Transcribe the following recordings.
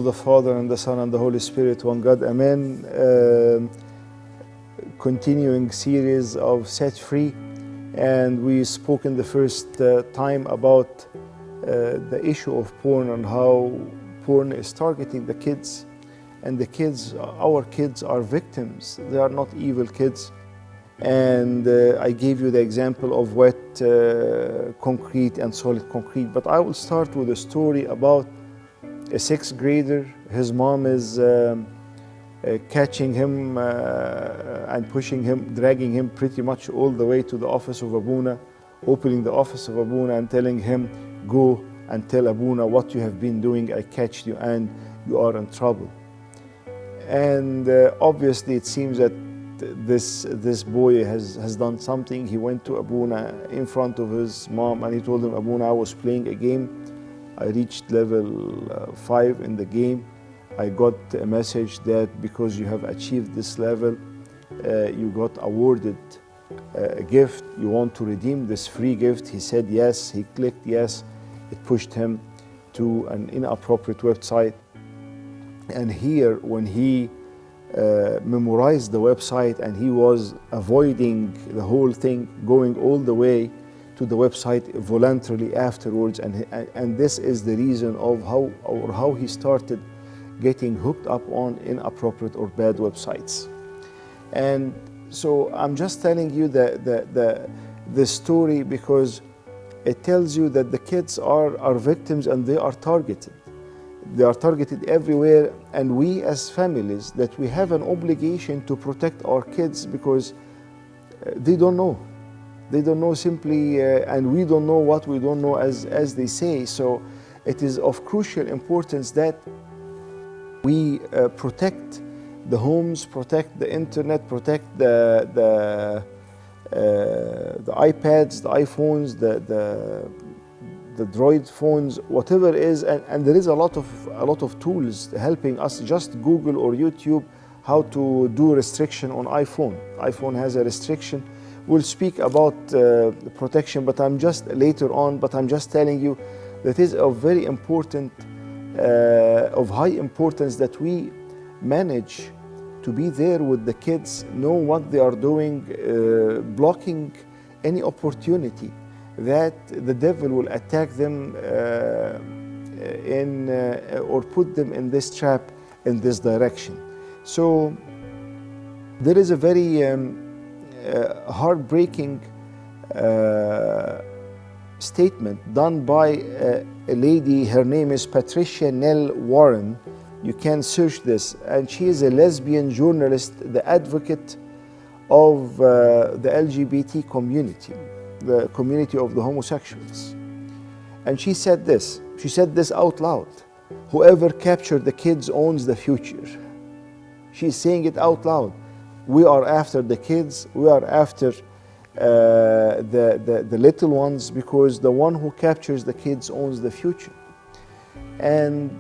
the Father and the Son and the Holy Spirit, one God, Amen. Continuing series of Set Free, and we spoke in the first time about the issue of porn and how porn is targeting the kids, and the kids, our kids, are victims. They are not evil kids. And I gave you the example of wet concrete and solid concrete, but I will start with a story about a sixth grader. His mom is catching him and pushing him, dragging him pretty much all the way to the office of Abuna, opening the office of Abuna and telling him, go and tell Abuna what you have been doing. I catched you and you are in trouble. And obviously it seems that this boy has done something. He went to Abuna in front of his mom and he told him, Abuna, I was playing a game. I reached level 5 in the game. I got a message that because you have achieved this level, you got awarded a gift. You want to redeem this free gift? He said yes. He clicked yes. It pushed him to an inappropriate website. And here, when he memorized the website and he was avoiding the whole thing, going all the way to the website voluntarily afterwards, and this is the reason of how he started getting hooked up on inappropriate or bad websites. And so I'm just telling you the story because it tells you that the kids are victims and they are targeted. They are targeted everywhere, and we as families, that we have an obligation to protect our kids because they don't know. They don't know simply, and we don't know what we don't know, as they say. So it is of crucial importance that we protect the homes, protect the internet, protect the iPads, the iPhones, the Droid phones, whatever it is, and there is a lot of tools helping us. Just Google or YouTube how to do restriction on iPhone. iPhone has a restriction. We'll speak about protection, but I'm just later on. But I'm just telling you that is of very important, of high importance that we manage to be there with the kids, know what they are doing, blocking any opportunity that the devil will attack them or put them in this trap, in this direction. So there is a very heartbreaking statement done by a lady. Her name is Patricia Nell Warren. You can search this, and she is a lesbian journalist, the advocate of the LGBT community, the community of the homosexuals. And she said this out loud: whoever captured the kids owns the future. She's saying it out loud. We are after the kids, we are after the little ones, because the one who captures the kids owns the future. And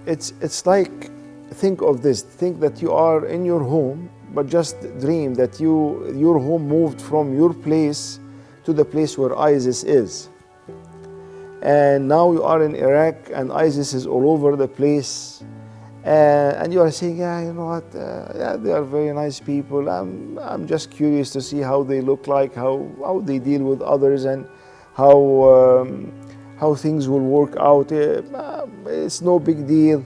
it's like, think of this, think that you are in your home, but just dream that your home moved from your place to the place where ISIS is. And now you are in Iraq and ISIS is all over the place. And you are saying, yeah, you know what, yeah, they are very nice people. I'm just curious to see how they look like, how they deal with others, and how things will work out. It's no big deal.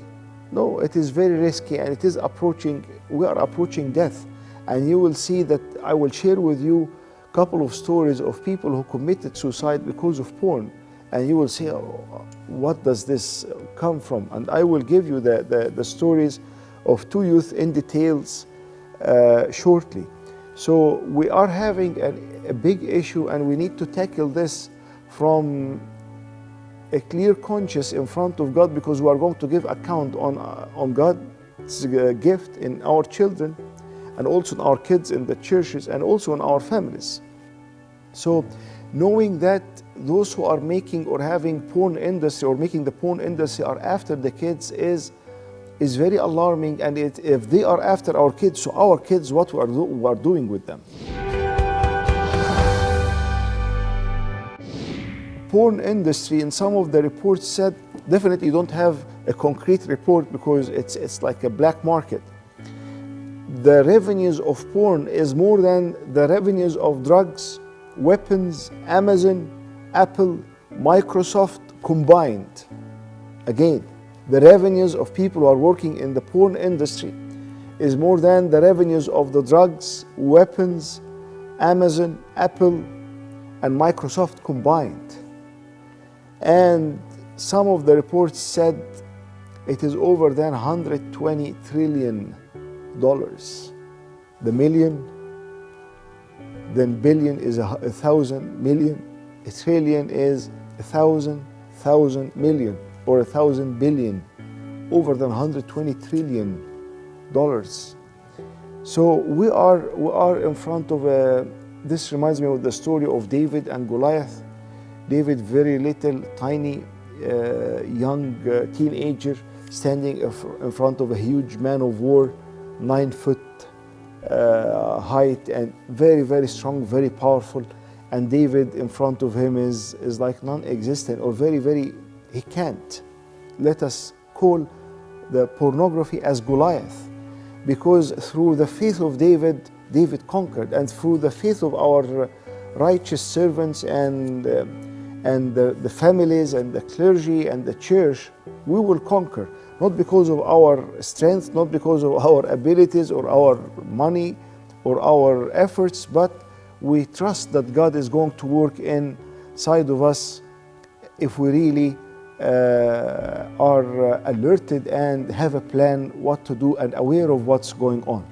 No, it is very risky, and it is approaching, we are approaching death. And you will see that I will share with you a couple of stories of people who committed suicide because of porn. And you will say, oh, what does this come from? And I will give you the stories of 2 youth in details shortly. So we are having a big issue, and we need to tackle this from a clear conscience in front of God, because we are going to give account on God's gift in our children, and also in our kids in the churches, and also in our families. So knowing that those who are making or having porn industry or making the porn industry are after the kids is very alarming. And if they are after our kids, so our kids, what we are doing with them. Porn industry, in some of the reports said Definitely you don't have a concrete report because it's like a black market. The revenues of porn is more than the revenues of drugs, weapons, Amazon, Apple, Microsoft combined. Again, the revenues of people who are working in the porn industry is more than the revenues of the drugs, weapons, Amazon, Apple, and Microsoft combined. And some of the reports said it is over than $120 trillion. The million, then billion is 1,000 million, a trillion is 1,000 million, or 1,000 billion, over than $120 trillion. So we are in front of this reminds me of the story of David and Goliath. David, very little, tiny, young teenager, standing in front of a huge man of war, 9 foot height, and very, very strong, very powerful. And David in front of him is like non-existent, or very, very, he can't. Let us call the pornography as Goliath, because through the faith of David, David conquered, and through the faith of our righteous servants and the families and the clergy and the church, we will conquer, not because of our strength, not because of our abilities or our money or our efforts, but we trust that God is going to work inside of us if we really are alerted and have a plan what to do and aware of what's going on.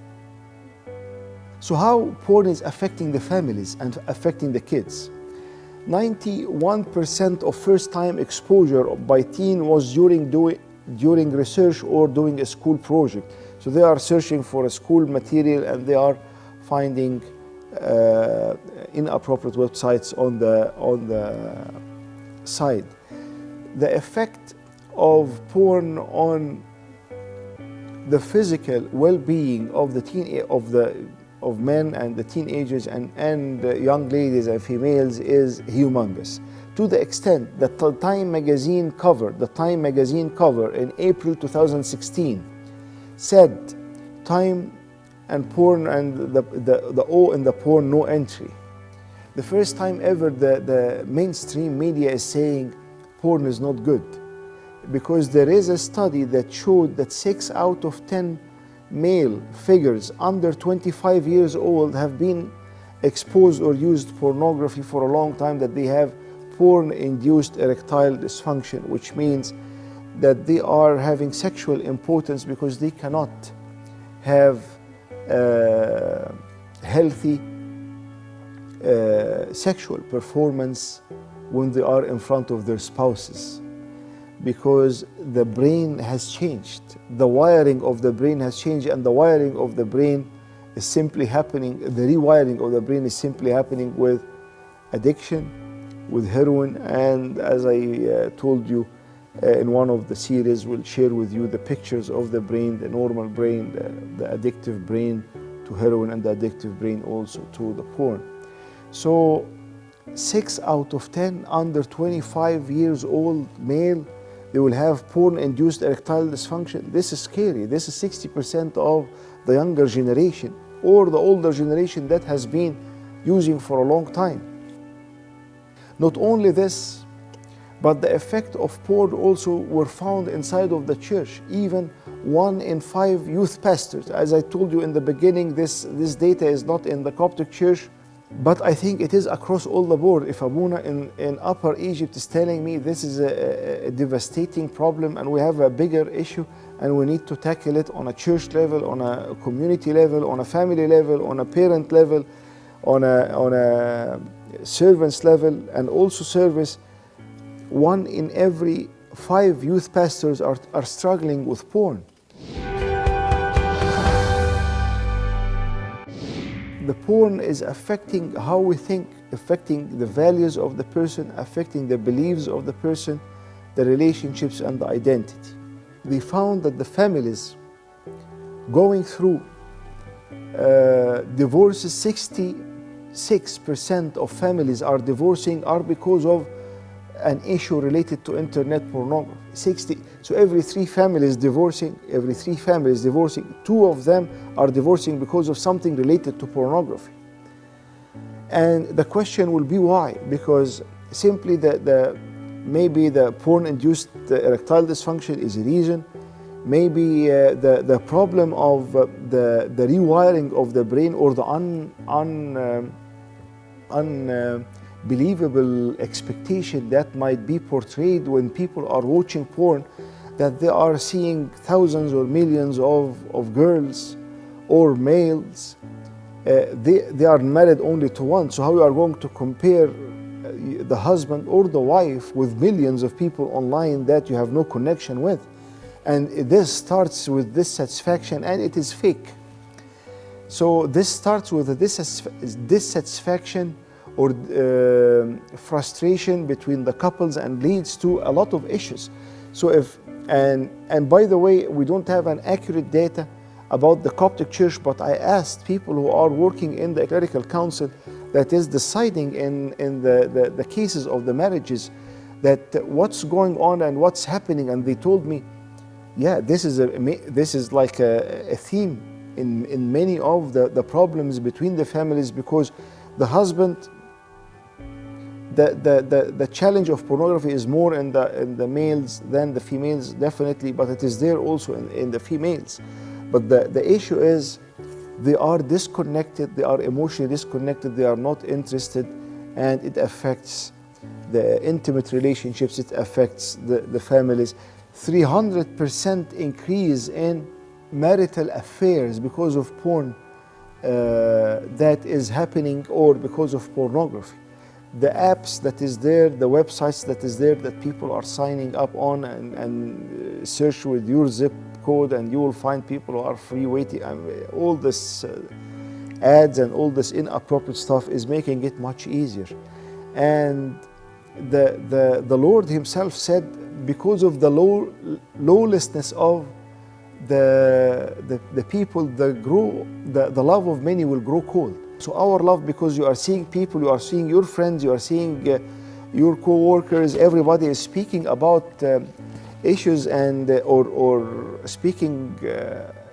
So how porn is affecting the families and affecting the kids? 91% of first-time exposure by teen was during research or doing a school project. So they are searching for a school material and they are finding inappropriate websites on the side. The effect of porn on the physical well-being of the of men and the teenagers and young ladies and females is humongous, to the extent that the Time magazine cover in April 2016 said Time and porn and the O in the porn, no entry. The first time ever the mainstream media is saying porn is not good, because there is a study that showed that 6 out of 10 male figures under 25 years old have been exposed or used pornography for a long time, that they have porn-induced erectile dysfunction, which means that they are having sexual impotence because they cannot have healthy sexual performance when they are in front of their spouses, because the brain has changed. The wiring of the brain has changed, and the wiring of the brain is simply happening, the rewiring of the brain is simply happening with addiction, with heroin, and as I told you in one of the series, we'll share with you the pictures of the brain, the normal brain, the addictive brain to heroin, and the addictive brain also to the porn. So 6 out of 10 under 25 years old male, they will have porn-induced erectile dysfunction. This is scary. This is 60% of the younger generation or the older generation that has been using for a long time. Not only this, but the effect of porn also were found inside of the church. Even 1 in 5 youth pastors. As I told you in the beginning, this data is not in the Coptic church, but I think it is across all the board. If Abuna in Upper Egypt is telling me this is a devastating problem and we have a bigger issue and we need to tackle it on a church level, on a community level, on a family level, on a parent level, on a servants level, and also service, 1 in every 5 youth pastors are struggling with porn. The porn is affecting how we think, affecting the values of the person, affecting the beliefs of the person, the relationships and the identity. They found that the families going through divorces, 66% of families are divorcing are because of an issue related to internet pornography. 60. So every three families divorcing, 2 of them are divorcing because of something related to pornography. And the question will be why? Because simply maybe the porn-induced erectile dysfunction is a reason. Maybe the problem of the rewiring of the brain, or the unbelievable expectation that might be portrayed when people are watching porn, that they are seeing thousands or millions of girls or males. They are married only to one. So how you are going to compare the husband or the wife with millions of people online that you have no connection with? And this starts with dissatisfaction, and it is fake. So this starts with a dissatisfaction or frustration between the couples, and leads to a lot of issues. So and by the way, we don't have an accurate data about the Coptic Church, but I asked people who are working in the clerical council that is deciding in the cases of the marriages, that what's going on and what's happening, and they told me, yeah, this is like a theme in many of the problems between the families, because the husband, the challenge of pornography is more in the males than the females, definitely, but it is there also in the females. But the issue is they are disconnected, they are emotionally disconnected, they are not interested, and it affects the intimate relationships, it affects the families. 300% increase in marital affairs because of porn that is happening, or because of pornography. The apps that is there, the websites that is there that people are signing up on, and search with your zip code, and you will find people who are free waiting. All this ads and all this inappropriate stuff is making it much easier. And the Lord himself said, because of the lawlessness of the people, the love of many will grow cold. So our love, because you are seeing people, you are seeing your friends, you are seeing your co-workers, everybody is speaking about issues, and or speaking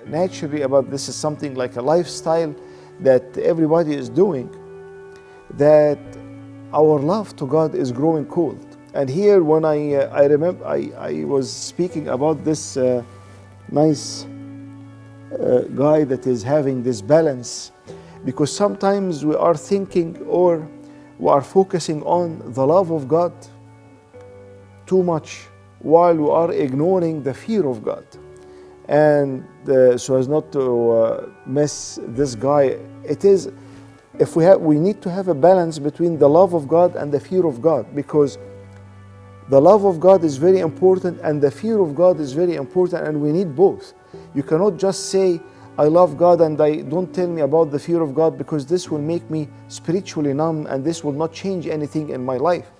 naturally about this is something like a lifestyle that everybody is doing, that our love to God is growing cold. And here, when I remember, I was speaking about this nice guy that is having this balance, because sometimes we are thinking, or we are focusing on the love of God too much, while we are ignoring the fear of God. And so as not to miss this guy, it is, we need to have a balance between the love of God and the fear of God, because the love of God is very important and the fear of God is very important, and we need both. You cannot just say, I love God and don't tell me about the fear of God, because this will make me spiritually numb and this will not change anything in my life.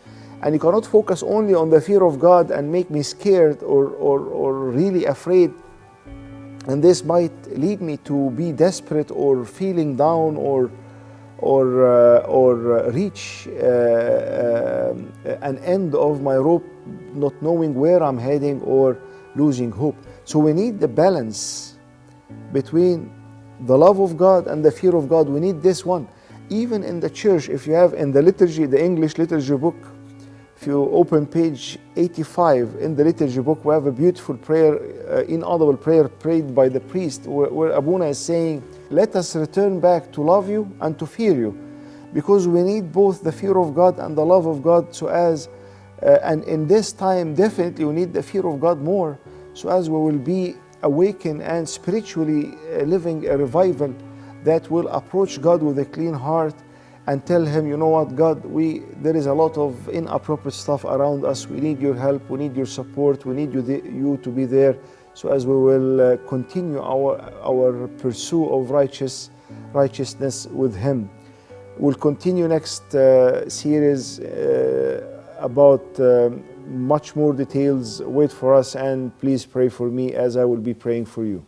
And you cannot focus only on the fear of God and make me scared or really afraid, and this might lead me to be desperate or feeling down, or reach an end of my rope, not knowing where I'm heading, or losing hope. So we need the balance between the love of God and the fear of God. We need this one. Even in the church, if you have in the liturgy, the English liturgy book, if you open page 85 in the liturgy book, we have a beautiful prayer, inaudible prayer prayed by the priest, where Abuna is saying, let us return back to love you and to fear you, because we need both the fear of God and the love of God. So as, and in this time, definitely we need the fear of God more, so as we will be awakened and spiritually living a revival that will approach God with a clean heart and tell Him, you know what, God, there is a lot of inappropriate stuff around us. We need your help, we need your support, we need you to be there. So as we will continue our pursuit of righteousness with Him. We'll continue next series about much more details. Wait for us, and please pray for me as I will be praying for you.